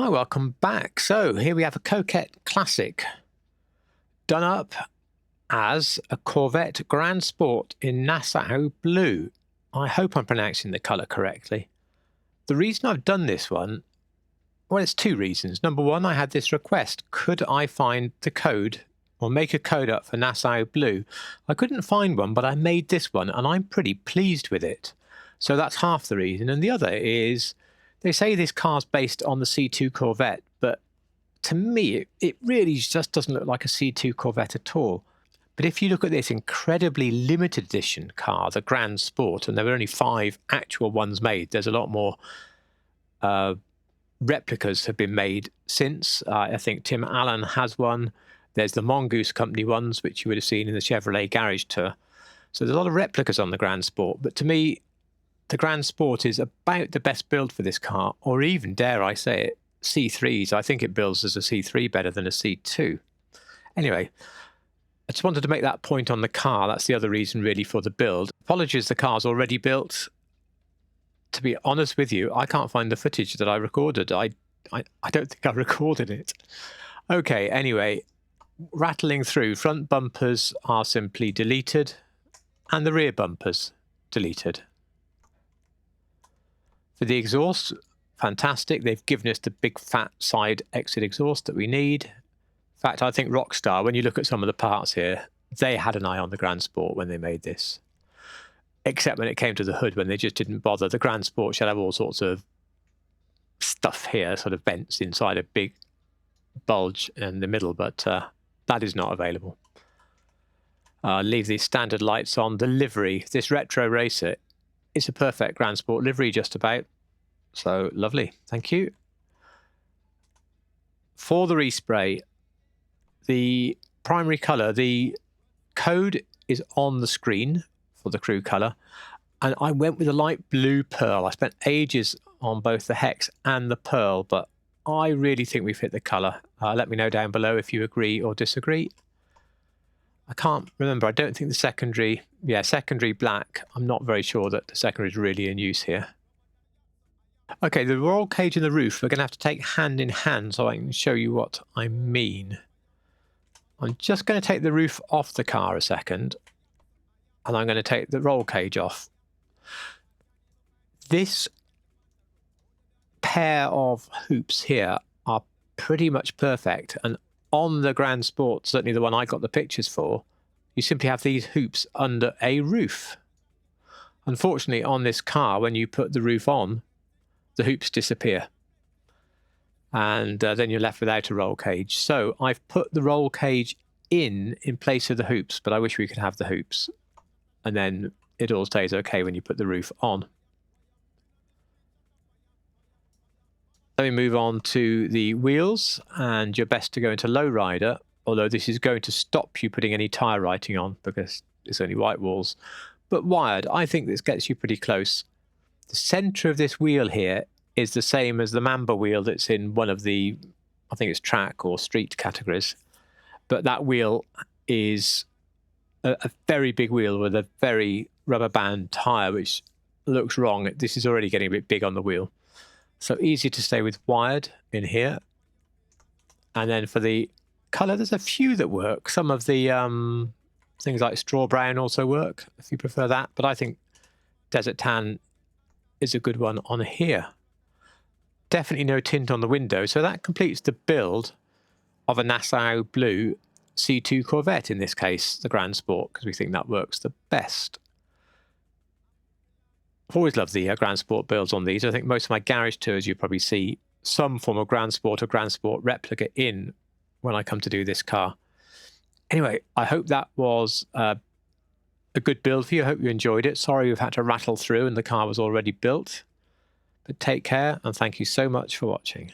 Hi, welcome back. So here we have a Coquette Classic done up as a Corvette Grand Sport in Nassau blue. I hope I'm pronouncing the colour correctly. The reason I've done this one, well, it's two reasons. Number one, I had this request. Could I find the code or make a code up for Nassau blue? I couldn't find one, but I made this one and I'm pretty pleased with it. So that's half the reason. And the other is, they say this car's based on the C2 Corvette, but to me, it really just doesn't look like a C2 Corvette at all. But if you look at this incredibly limited edition car, the Grand Sport, and there were only 5 actual ones made, there's a lot more replicas have been made since. I think Tim Allen has one. There's the Mongoose Company ones, which you would have seen in the Chevrolet Garage Tour. So there's a lot of replicas on the Grand Sport, but to me, the Grand Sport is about the best build for this car, or even, dare I say it, C3s. I think it builds as a C3 better than a C2. Anyway, I just wanted to make that point on the car. That's the other reason really for the build. Apologies, the car's already built. To be honest with you, I can't find the footage that I recorded. I don't think I recorded it. Okay, anyway, rattling through. Front bumpers are simply deleted and the rear bumpers deleted. For the exhaust, fantastic. They've given us the big fat side exit exhaust that we need. In fact, I think Rockstar, when you look at some of the parts here, they had an eye on the Grand Sport when they made this. Except when it came to the hood, when they just didn't bother. The Grand Sport should have all sorts of stuff here, sort of vents inside a big bulge in the middle, but that is not available. Leave these standard lights on. The livery, this retro racer, it's a perfect Grand Sport livery just about. So lovely, thank you. For the respray, the primary colour, the code is on the screen for the crew colour, and I went with a light blue pearl. I spent ages on both the hex and the pearl, but I really think we've hit the colour. Let me know down below if you agree or disagree. I can't remember. I don't think the secondary, secondary black. I'm not very sure that the secondary is really in use here. Okay, the roll cage and the roof, we're going to have to take hand in hand so I can show you what I mean. I'm just going to take the roof off the car a second, and I'm going to take the roll cage off. This pair of hoops here are pretty much perfect, and on the Grand Sport, certainly the one I got the pictures for, you simply have these hoops under a roof. Unfortunately, on this car, when you put the roof on, the hoops disappear. And then you're left without a roll cage. So I've put the roll cage in place of the hoops, but I wish we could have the hoops. And then it all stays okay when you put the roof on. Let me move on to the wheels, and you're best to go into lowrider, although this is going to stop you putting any tyre writing on because it's only white walls. But wired, I think this gets you pretty close. The centre of this wheel here is the same as the Mamba wheel that's in one of the, I think it's track or street categories. But that wheel is a very big wheel with a very rubber band tyre, which looks wrong. This is already getting a bit big on the wheel. So easy to stay with wired in here. And then for the colour, there's a few that work. Some of the things like straw brown also work, if you prefer that. But I think desert tan is a good one on here. Definitely no tint on the window. So that completes the build of a Nassau blue C2 Corvette, in this case, the Grand Sport, because we think that works the best. I've always loved the Grand Sport builds on these. I think most of my garage tours you probably see some form of Grand Sport or Grand Sport replica in when I come to do this car. Anyway, I hope that was a good build for you. I hope you enjoyed it. Sorry we've had to rattle through and the car was already built. But take care and thank you so much for watching.